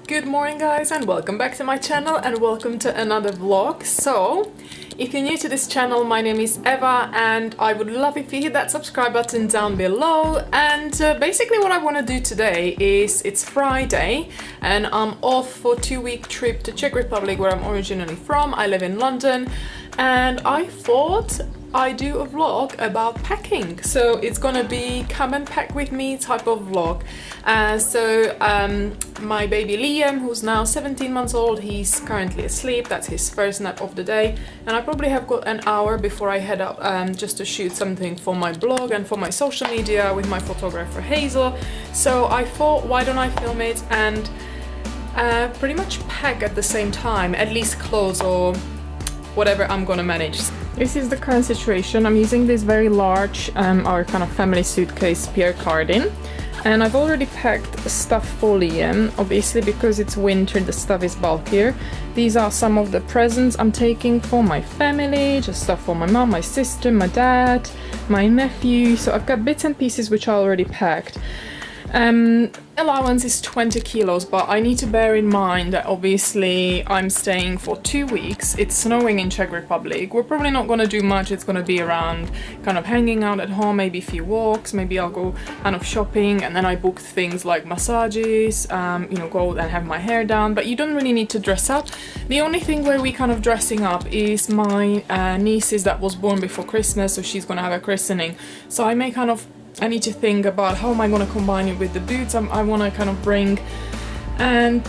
Good morning guys and welcome back to my channel and welcome to another vlog. So if you're new to this channel, my name is Eva and I would love if you hit that subscribe button down below. And basically what I want to do today is, it's Friday and I'm off for a 2-week trip to Czech Republic where I'm originally from. I live in London and I thought I do a vlog about packing, so it's gonna be come and pack with me type of vlog. My baby Liam, who's now 17 months old, he's currently asleep. That's his first nap of the day, and I probably have got an hour before I head up just to shoot something for my blog and for my social media with my photographer Hazel. So I thought, why don't I film it and pretty much pack at the same time, at least clothes or whatever I'm gonna manage. This is the current situation. I'm using this very large, our kind of family suitcase Pierre Cardin, and I've already packed stuff for Liam. Obviously, because it's winter, the stuff is bulkier. These are some of the presents I'm taking for my family, just stuff for my mom, my sister, my dad, my nephew. So I've got bits and pieces which I already packed. Allowance is 20 kilos, but I need to bear in mind that obviously I'm staying for 2 weeks. It's snowing in Czech Republic. We're probably not going to do much. It's going to be around kind of hanging out at home, maybe a few walks, maybe I'll go kind of shopping, and then I booked things like massages, go and have my hair done, but you don't really need to dress up. The only thing where we kind of dressing up is my niece's that was born before Christmas, so she's going to have a christening. So I need to think about how am I going to combine it with the boots I want to kind of bring, and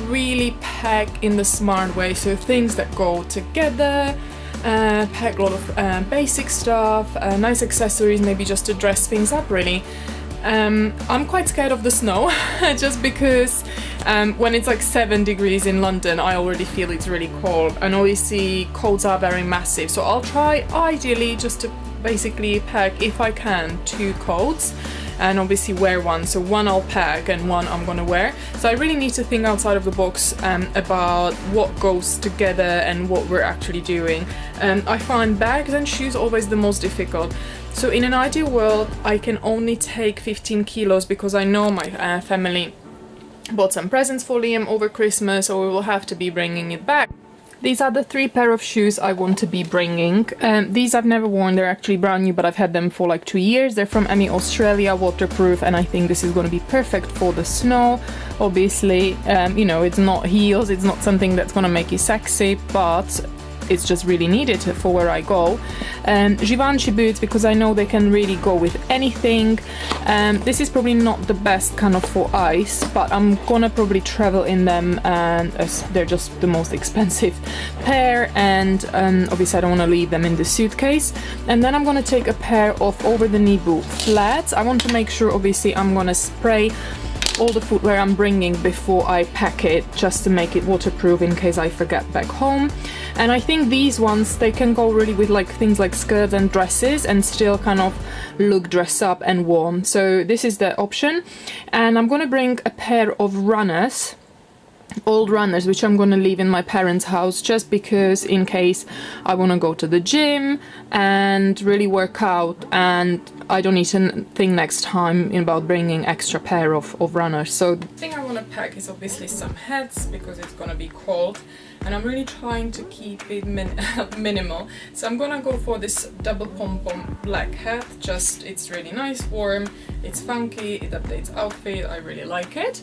really pack in the smart way. So things that go together, pack a lot of basic stuff, nice accessories, maybe just to dress things up really. I'm quite scared of the snow just because when it's like 7 degrees in London, I already feel it's really cold, and obviously coats are very massive. So I'll try ideally just to basically pack, if I can, 2 coats and obviously wear one. So one I'll pack and one I'm gonna wear. So I really need to think outside of the box about what goes together and what we're actually doing. I find bags and shoes always the most difficult. So in an ideal world, I can only take 15 kilos because I know my family bought some presents for Liam over Christmas, so we will have to be bringing it back. These are the 3 pair of shoes I want to be bringing. These I've never worn, they're actually brand new, but I've had them for like 2 years. They're from Emmy Australia, waterproof, and I think this is going to be perfect for the snow. Obviously, it's not heels, it's not something that's going to make you sexy, but it's just really needed for where I go. Givenchy boots, because I know they can really go with anything. This is probably not the best kind of for ice, but I'm gonna probably travel in them, as they're just the most expensive pair, and obviously I don't want to leave them in the suitcase. And then I'm gonna take a pair of over-the-knee boot flats. I want to make sure, obviously, I'm gonna spray all the footwear I'm bringing before I pack it, just to make it waterproof in case I forget back home. And I think these ones, they can go really with like things like skirts and dresses and still kind of look dressed up and warm. So this is the option. And I'm gonna bring a pair of runners, old runners, which I'm gonna leave in my parents' house, just because in case I want to go to the gym and really work out, and I don't need to think next time about bringing extra pair of runners. So the thing I want to pack is obviously some hats, because it's gonna be cold, and I'm really trying to keep it minimal. So I'm gonna go for this double pom-pom black hat. Just, it's really nice, warm, it's funky, it updates outfit, I really like it.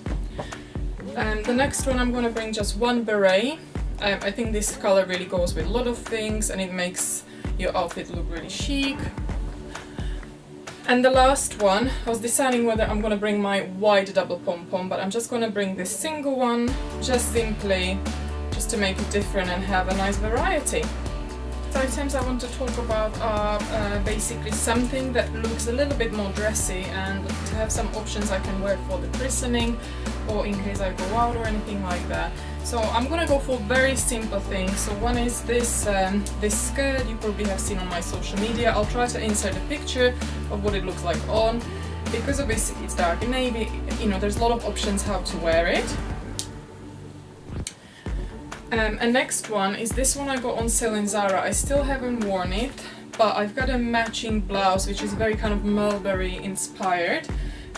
The next one I'm gonna bring just one beret. I think this color really goes with a lot of things and it makes your outfit look really chic. And the last one, I was deciding whether I'm gonna bring my white double pom-pom, but I'm just gonna bring this single one, just simply just to make it different and have a nice variety. The items I want to talk about are basically something that looks a little bit more dressy, and to have some options I can wear for the christening or in case I go out or anything like that. So I'm gonna go for very simple things. So one is this this skirt you probably have seen on my social media. I'll try to insert a picture of what it looks like on, because obviously it's dark navy, there's a lot of options how to wear it. And next one is this one I got on sale in Zara. I still haven't worn it, but I've got a matching blouse which is very kind of mulberry inspired.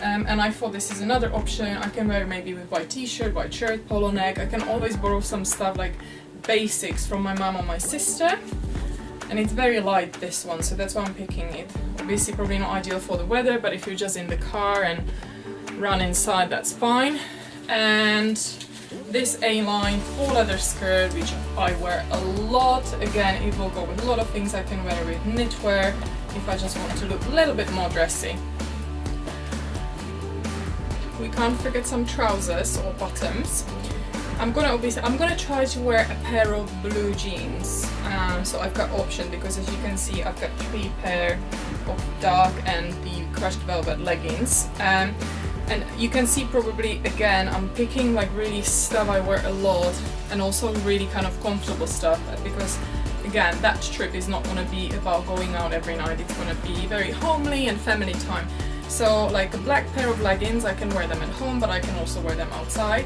And I thought this is another option. I can wear maybe with white t-shirt, white shirt, polo neck. I can always borrow some stuff like basics from my mom or my sister. And it's very light, this one, so that's why I'm picking it. Obviously probably not ideal for the weather, but if you're just in the car and run inside, that's fine. And this A-line full leather skirt, which I wear a lot. Again, it will go with a lot of things. I can wear with knitwear if I just want to look a little bit more dressy. We can't forget some trousers or bottoms. I'm gonna try to wear a pair of blue jeans. So I've got option because as you can see, I've got 3 pair of dark and the crushed velvet leggings. And you can see probably again, I'm picking like really stuff I wear a lot and also really kind of comfortable stuff because again, that trip is not gonna be about going out every night. It's gonna be very homely and family time. So like a black pair of leggings, I can wear them at home, but I can also wear them outside.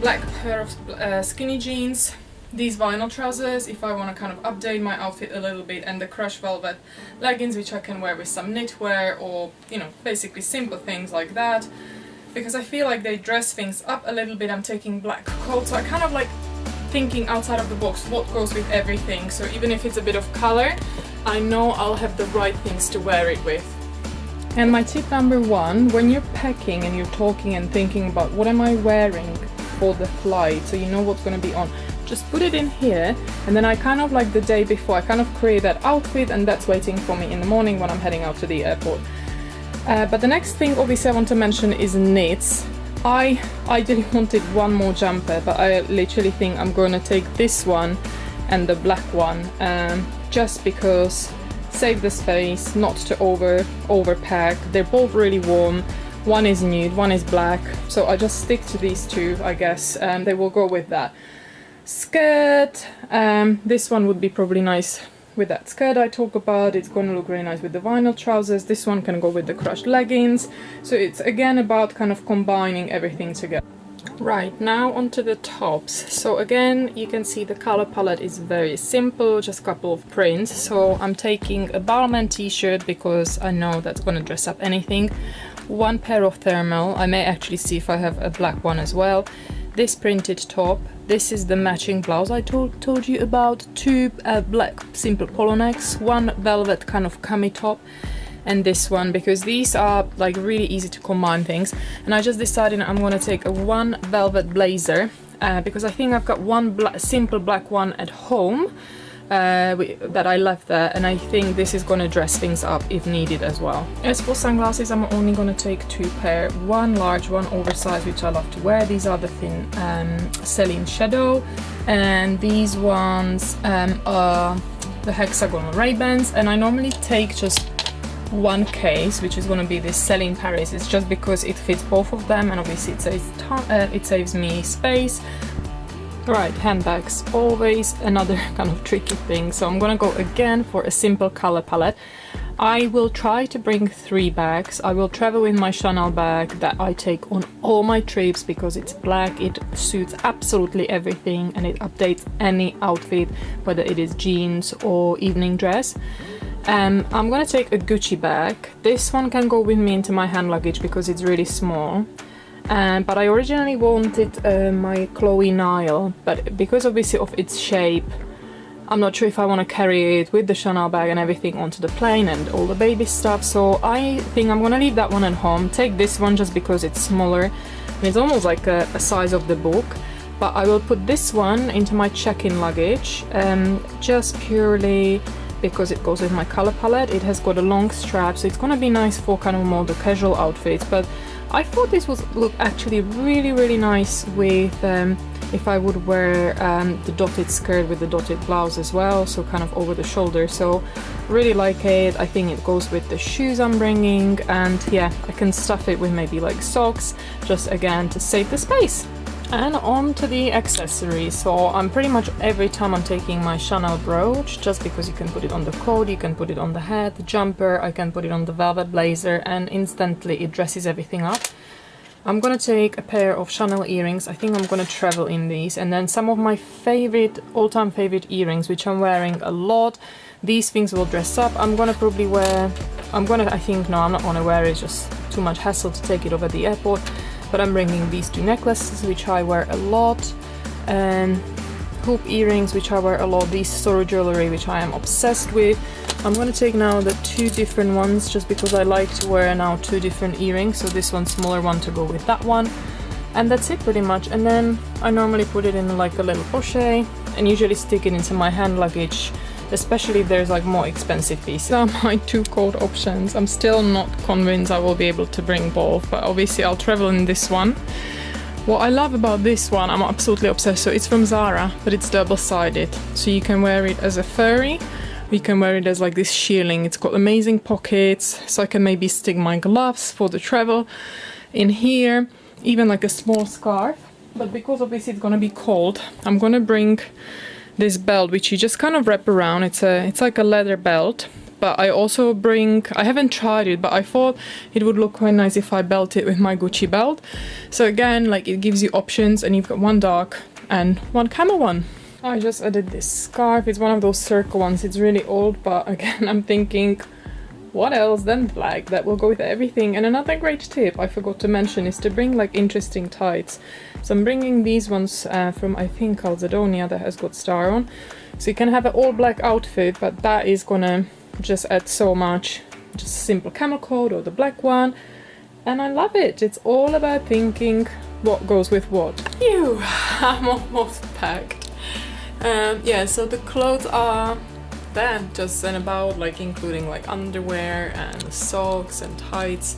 Black pair of skinny jeans, these vinyl trousers if I want to kind of update my outfit a little bit, and the crushed velvet leggings which I can wear with some knitwear or, you know, basically simple things like that. Because I feel like they dress things up a little bit. I'm taking black coat, so I kind of like thinking outside of the box what goes with everything. So even if it's a bit of color, I know I'll have the right things to wear it with. And my tip number 1, when you're packing and you're talking and thinking about what am I wearing for the flight, so you know what's going to be on, just put it in here, and then I kind of like the day before I kind of create that outfit, and that's waiting for me in the morning when I'm heading out to the airport. But the next thing obviously I want to mention is knits. I ideally wanted one more jumper, but I literally think I'm going to take this one and the black one, just because save the space, not to overpack. They're both really warm. One is nude, one is black, so I just stick to these two, I guess. They will go with that skirt. This one would be probably nice with that skirt I talk about. It's going to look really nice with the vinyl trousers. This one can go with the crushed leggings. So it's again about kind of combining everything together. Right, now onto the tops. So again, you can see the color palette is very simple, just a couple of prints. So I'm taking a Balmain t-shirt because I know that's going to dress up anything. 1 pair of thermal. I may actually see if I have a black one as well. This printed top. This is the matching blouse I told you about. 2 black simple polo necks, 1 velvet kind of cami top, and this one, because these are like really easy to combine things. And I just decided I'm gonna take a 1 velvet blazer because I think I've got 1 simple black one at home that I left there, and I think this is gonna dress things up if needed as well. As for sunglasses, I'm only gonna take 2 pair, 1 large, 1 oversized, which I love to wear. These are the thin Celine Shadow, and these ones are the hexagonal Ray-Bans, and I normally take just 1 case, which is going to be this Celine Paris. It's just because it fits both of them, and obviously it saves me space. Right, handbags, always another kind of tricky thing, so I'm gonna go again for a simple color palette. I will try to bring 3 bags. I will travel with my Chanel bag that I take on all my trips because it's black, it suits absolutely everything, and it updates any outfit, whether it is jeans or evening dress. I'm gonna take a Gucci bag. This one can go with me into my hand luggage because it's really small. But I originally wanted my Chloe Nile, but because obviously of its shape, I'm not sure if I want to carry it with the Chanel bag and everything onto the plane and all the baby stuff, so I think I'm gonna leave that one at home, take this one just because it's smaller and it's almost like a size of the book. But I will put this one into my check-in luggage, just purely because it goes with my color palette. It has got a long strap, so it's gonna be nice for kind of more the casual outfits, but I thought this would look actually really nice with if I would wear the dotted skirt with the dotted blouse as well, so kind of over the shoulder. So really like it. I think it goes with the shoes I'm bringing, and yeah, I can stuff it with maybe like socks, just again to save the space. And on to the accessories. So I'm pretty much every time I'm taking my Chanel brooch, just because you can put it on the coat, you can put it on the hat, the jumper, I can put it on the velvet blazer, and instantly it dresses everything up. I'm gonna take a pair of Chanel earrings. I think I'm gonna travel in these, and then some of my favorite, all-time favorite earrings, which I'm wearing a lot. These things will dress up. I'm gonna probably wear, I think, no, I'm not gonna wear it just too much hassle to take it over the airport. But I'm bringing these 2 necklaces, which I wear a lot, and hoop earrings, which I wear a lot, these Soro jewelry, which I am obsessed with. I'm going to take now the 2 different ones, just because I like to wear now 2 different earrings, so this one smaller one to go with that one. And that's it pretty much. And then I normally put it in like a little pochette and usually stick it into my hand luggage, especially if there's like more expensive pieces. These are my 2 coat options. I'm still not convinced I will be able to bring both, but obviously I'll travel in this one. What I love about this one, I'm absolutely obsessed. So it's from Zara, but it's double-sided. So you can wear it as a furry, you can wear it as like this shearling. It's got amazing pockets, so I can maybe stick my gloves for the travel in here, even like a small scarf. But because obviously it's gonna be cold, I'm gonna bring this belt, which you just kind of wrap around. It's like a leather belt. But I also bring, I haven't tried it, but I thought it would look quite nice if I belt it with my Gucci belt. So again, like it gives you options, and you've got one dark and one camel one. I just added this scarf. It's one of those circle ones. It's really old, but again, I'm thinking, what else than black? That will go with everything. And another great tip I forgot to mention is to bring like interesting tights. So I'm bringing these ones from, I think, Calzedonia, that has got star on. So you can have an all black outfit, but that is gonna just add so much. Just a simple camel coat or the black one, and I love it. It's all about thinking what goes with what. Phew, I'm almost packed. Yeah, so the clothes are there, just and about, like including like underwear and socks and tights.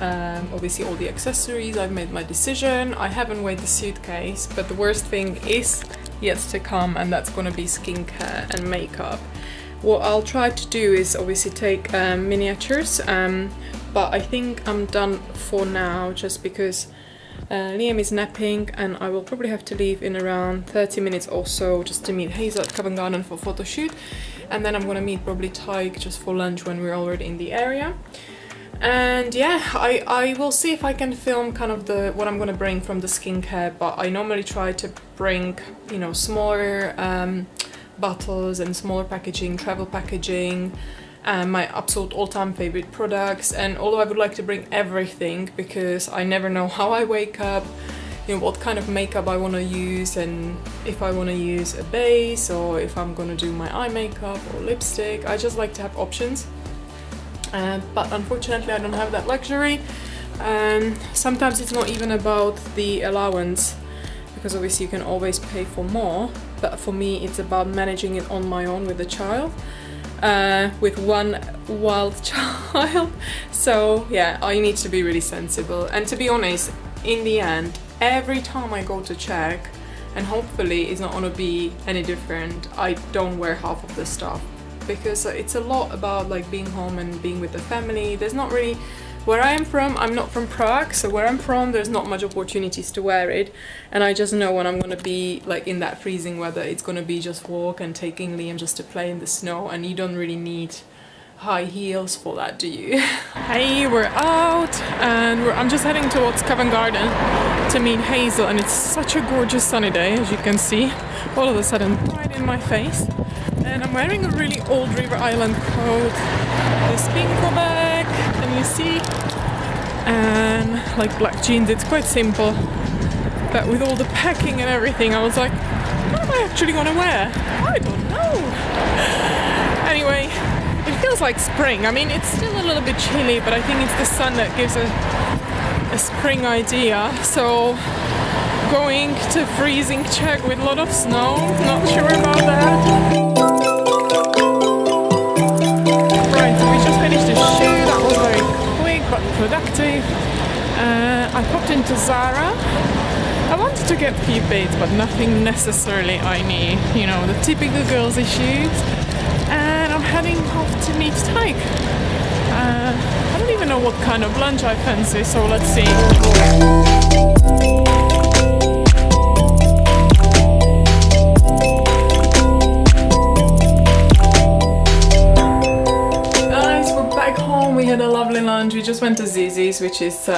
Obviously all the accessories. I've made my decision. I haven't weighed the suitcase, but the worst thing is yet to come, and that's gonna be skincare and makeup. What I'll try to do is obviously take miniatures, but I think I'm done for now, just because Liam is napping and I will probably have to leave in around 30 minutes or so just to meet Hazel at Covent Garden for a photo shoot, and then I'm gonna meet probably Tyke just for lunch when we're already in the area. And yeah, I will see if I can film kind of what I'm gonna bring from the skincare, but I normally try to bring, you know, smaller bottles and smaller packaging, travel packaging, and my absolute all-time favorite products. And although I would like to bring everything, because I never know how I wake up, you know, what kind of makeup I want to use, and if I want to use a base or if I'm gonna do my eye makeup or lipstick. I just like to have options, but unfortunately I don't have that luxury. Sometimes it's not even about the allowance, because obviously you can always pay for more, but for me it's about managing it on my own with a child, with one wild child. So yeah, I need to be really sensible. And to be honest, in the end, every time I go to check, and hopefully it's not gonna be any different, I don't wear half of the stuff, because it's a lot about like being home and being with the family. There's not really, where I am from, I'm not from Prague, so where I'm from there's not much opportunities to wear it, and I just know when I'm gonna be like in that freezing weather, it's gonna be just walk and taking Liam just to play in the snow, and you don't really need high heels for that, do you? Hey, we're out, and I'm just heading towards Covent Garden to meet Hazel, and it's such a gorgeous sunny day, as you can see, all of a sudden right in my face. And I'm wearing a really old River Island coat, this pink bag, and you see, and like black jeans. It's quite simple, but with all the packing and everything, I was like, what am I actually gonna wear? I don't know. Anyway, it feels like spring. I mean, it's still a little bit chilly, but I think it's the sun that gives a spring idea. So going to freezing Czech with a lot of snow, not sure about that. Right, so we just finished the shoot. That was very quick but productive. I popped into Zara. I wanted to get a few bits, but nothing necessarily I need. You know, the typical girls' issues. And I'm heading off to meet Tyke. I don't even know what kind of lunch I fancy, so let's see. Guys, we're back home. We had a lovely lunch. We just went to Zizi's, which is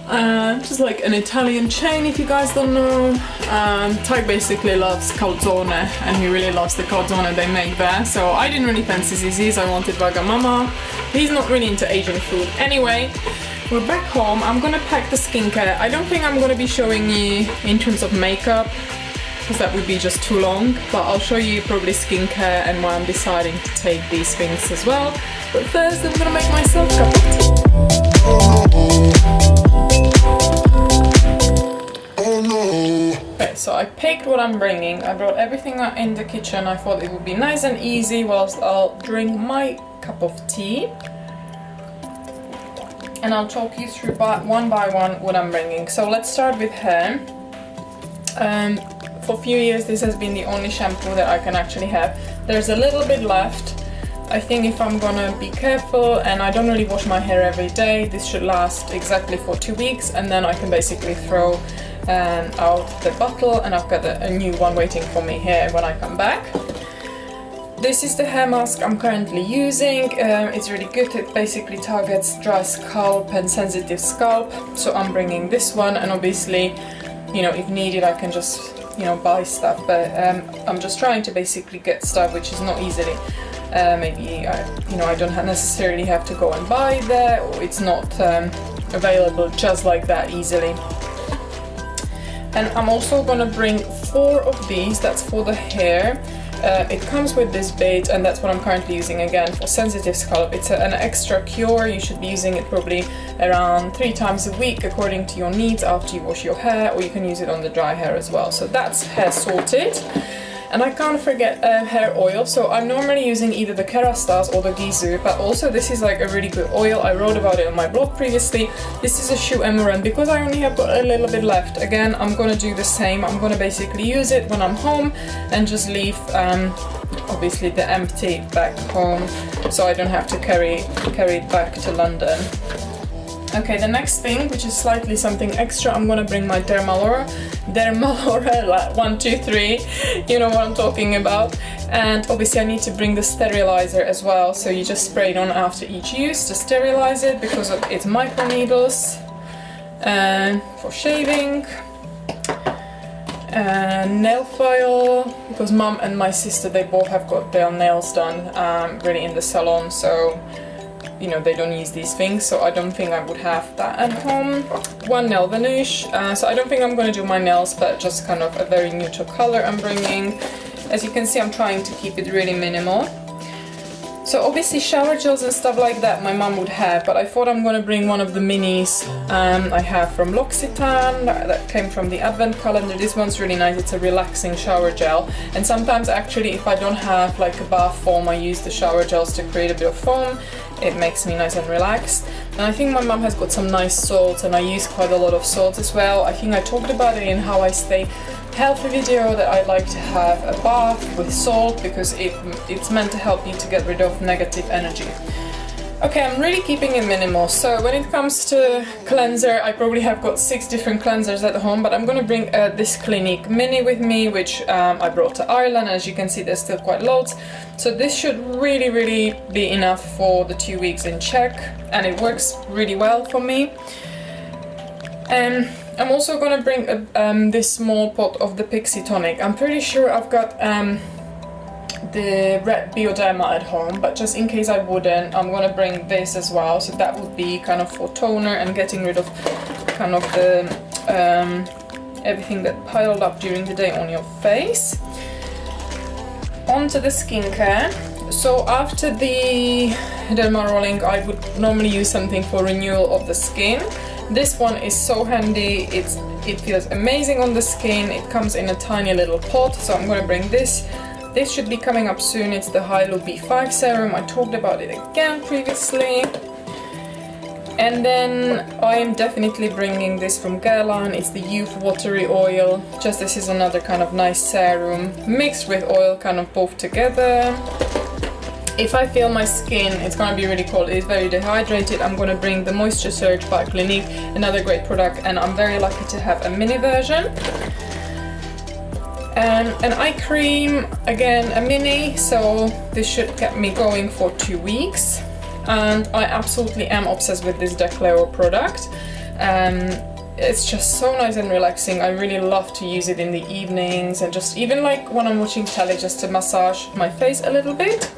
Just like an Italian chain, if you guys don't know. Ty basically loves calzone, and he really loves the calzone they make there. So I didn't really fancy Zizzi's, I wanted Wagamama. He's not really into Asian food. Anyway, we're back home. I'm gonna pack the skincare. I don't think I'm gonna be showing you in terms of makeup, because that would be just too long, but I'll show you probably skincare and why I'm deciding to take these things as well. But first I'm gonna make myself a cup of tea. Okay, so I picked what I'm bringing. I brought everything in the kitchen. I thought it would be nice and easy whilst I'll drink my cup of tea. And I'll talk you through one by one what I'm bringing. So let's start with hair. For a few years this has been the only shampoo that I can actually have. There's a little bit left. I think if I'm gonna be careful and I don't really wash my hair every day, this should last exactly for 2 weeks, and then I can basically throw out the bottle, and I've got a new one waiting for me here when I come back. This is the hair mask I'm currently using. It's really good. It basically targets dry scalp and sensitive scalp, so I'm bringing this one, and obviously, you know, if needed I can just, you know, buy stuff, but I'm just trying to basically get stuff which is not easily you know, I don't necessarily have to go and buy there, or it's not available just like that easily. And I'm also gonna bring 4 of these. That's for the hair. It comes with this bait, and that's what I'm currently using again for sensitive scalp. It's an extra cure. You should be using it probably around 3 times a week according to your needs after you wash your hair, or you can use it on the dry hair as well. So that's hair sorted. And I can't forget hair oil. So I'm normally using either the Kerastase or the Gisou, but also this is like a really good oil. I wrote about it on my blog previously. This is a Shoe Emerald. Because I only have got a little bit left, again, I'm gonna do the same. I'm gonna basically use it when I'm home and just leave obviously the empty back home, so I don't have to carry it back to London. Okay, the next thing, which is slightly something extra, I'm gonna bring my Dermalora 123, you know what I'm talking about. And obviously I need to bring the sterilizer as well, so you just spray it on after each use to sterilize it, because of its micro needles, and for shaving. Nail file, because mum and my sister, they both have got their nails done really in the salon, so you know, they don't use these things, so I don't think I would have that at home. 1 nail varnish, so I don't think I'm going to do my nails, but just kind of a very neutral color I'm bringing. As you can see, I'm trying to keep it really minimal. So obviously shower gels and stuff like that my mum would have, but I thought I'm going to bring one of the minis I have from L'Occitane that came from the advent calendar. This one's really nice. It's a relaxing shower gel, and sometimes actually if I don't have like a bath foam, I use the shower gels to create a bit of foam. It makes me nice and relaxed. And I think my mum has got some nice salts, and I use quite a lot of salt as well. I think I talked about it in How I Stay Healthy video, that I like to have a bath with salt because it's meant to help you to get rid of negative energy. Okay, I'm really keeping it minimal. So when it comes to cleanser, I probably have got 6 different cleansers at home, but I'm gonna bring this Clinique Mini with me, which I brought to Ireland. As you can see, there's still quite loads. So this should really be enough for the 2 weeks in Czech, and it works really well for me. I'm also gonna bring this small pot of the Pixie Tonic. I'm pretty sure I've got the red Bioderma at home, but just in case I wouldn't, I'm gonna bring this as well. So that would be kind of for toner and getting rid of kind of the everything that piled up during the day on your face. Onto the skincare. So after the derma rolling, I would normally use something for renewal of the skin. This one is so handy. It feels amazing on the skin. It comes in a tiny little pot, so I'm gonna bring this. This should be coming up soon. It's the Hylo B5 serum. I talked about it again previously. And then I am definitely bringing this from Guerlain. It's the Youth Watery Oil. Just this is another kind of nice serum mixed with oil, kind of both together. If I feel my skin, it's gonna be really cold, it's very dehydrated, I'm gonna bring the Moisture Surge by Clinique, another great product, and I'm very lucky to have a mini version. An eye cream, again a mini, so this should get me going for 2 weeks. And I absolutely am obsessed with this Declaro product. It's just so nice and relaxing. I really love to use it in the evenings and just even like when I'm watching telly, just to massage my face a little bit.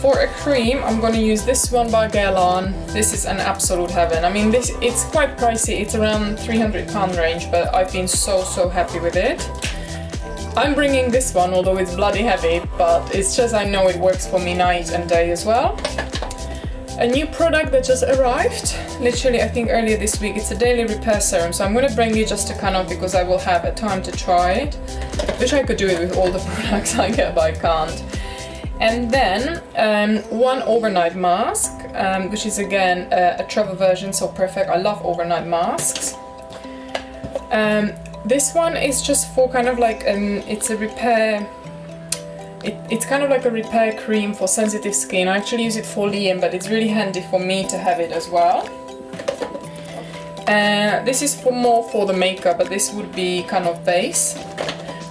For a cream, I'm gonna use this one by Guerlain. This is an absolute heaven. I mean, it's quite pricey. It's around £300 range, but I've been so happy with it. I'm bringing this one, although it's bloody heavy, but it's just I know it works for me night and day as well. A new product that just arrived, literally I think earlier this week. It's a daily repair serum, so I'm gonna bring you just to kind of, because I will have a time to try it. Wish I could do it with all the products I get, but I can't. And then one overnight mask, which is again a travel version, so perfect. I love overnight masks. This one is just for kind of like, it's a repair, it's kind of like a repair cream for sensitive skin. I actually use it for Liam, but it's really handy for me to have it as well. This is more for the makeup, but this would be kind of base.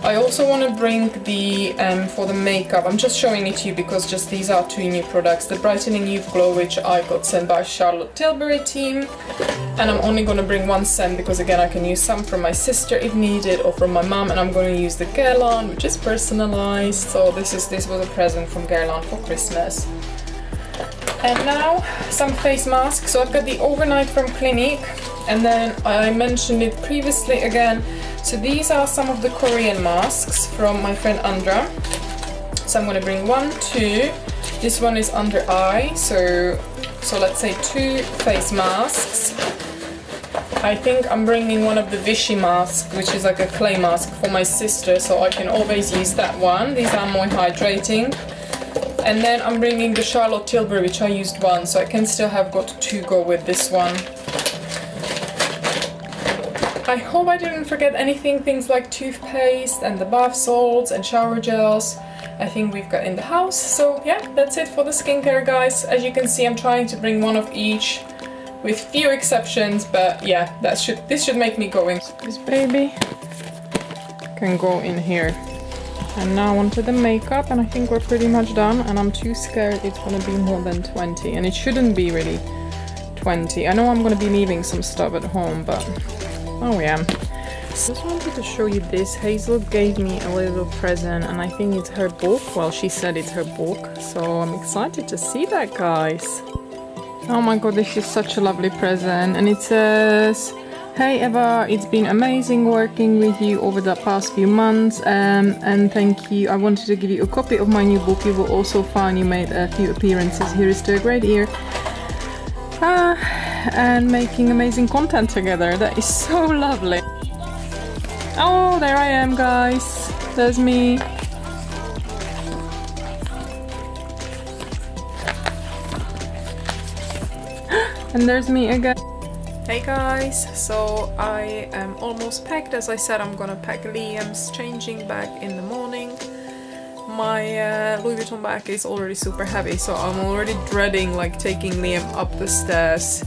I also want to bring the, for the makeup, I'm just showing it to you because just these are two new products. The Brightening Youth Glow, which I got sent by Charlotte Tilbury team. And I'm only going to bring one scent because again I can use some from my sister if needed or from my mom, and I'm going to use the Guerlain, which is personalized. So this was a present from Guerlain for Christmas. And now some face masks. So I've got the Overnight from Clinique, and then I mentioned it previously again. So these are some of the Korean masks from my friend Andra. So I'm going to bring 1, 2. This one is under eye, so let's say 2 face masks. I think I'm bringing one of the Vichy masks, which is like a clay mask for my sister, so I can always use that one. These are more hydrating. And then I'm bringing the Charlotte Tilbury, which I used once, so I can still have got 2 go with this one. I hope I didn't forget anything, things like toothpaste and the bath salts and shower gels. I think we've got in the house. So yeah, that's it for the skincare, guys. As you can see, I'm trying to bring one of each, with few exceptions, but yeah, this should make me go in. This baby can go in here. And now onto the makeup, and I think we're pretty much done, and I'm too scared it's gonna be more than 20, and it shouldn't be really 20. I know I'm gonna be leaving some stuff at home, but oh yeah. Just wanted to show you this. Hazel gave me a little present, and I think it's her book. Well, she said it's her book, so I'm excited to see that, guys. Oh my god, this is such a lovely present, and it says, "Hey Eva, it's been amazing working with you over the past few months, and thank you. I wanted to give you a copy of my new book. You will also find you made a few appearances. Here is to a great year. And making amazing content together." That is so lovely. Oh, there I am, guys. There's me. And there's me again. Hey guys, so I am almost packed. As I said, I'm gonna pack Liam's changing bag in the morning. My Louis Vuitton bag is already super heavy, so I'm already dreading like taking Liam up the stairs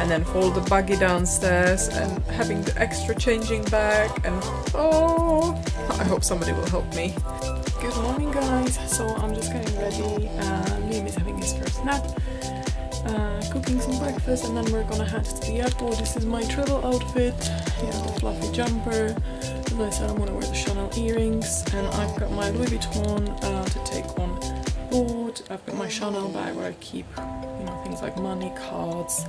and then fold the buggy downstairs and having the extra changing bag, and oh, I hope somebody will help me. Good morning, guys. So I'm just getting ready. Liam is having his first nap. Cooking some breakfast, and then we're gonna head to the airport. This is my travel outfit. Yeah, the fluffy jumper. As I said, I'm gonna wear the Chanel earrings, and I've got my Louis Vuitton to take on board. I've got my Chanel bag where I keep, you know, things like money, cards,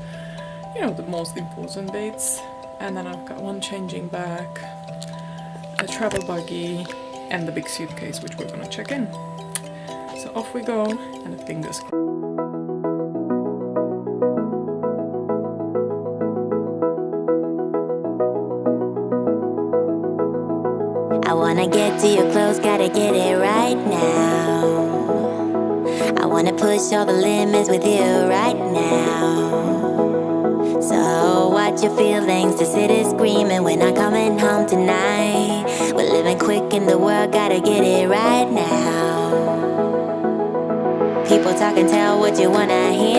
you know, the most important bits. And then I've got one changing bag, a travel buggy, and the big suitcase, which we're gonna check in. So off we go, and fingers crossed. I wanna get to your clothes, gotta get it right now. I wanna push all the limits with you right now. So watch your feelings, the city's screaming, we're not coming home tonight. We're living quick in the world, gotta get it right now. People talk and tell what you wanna hear.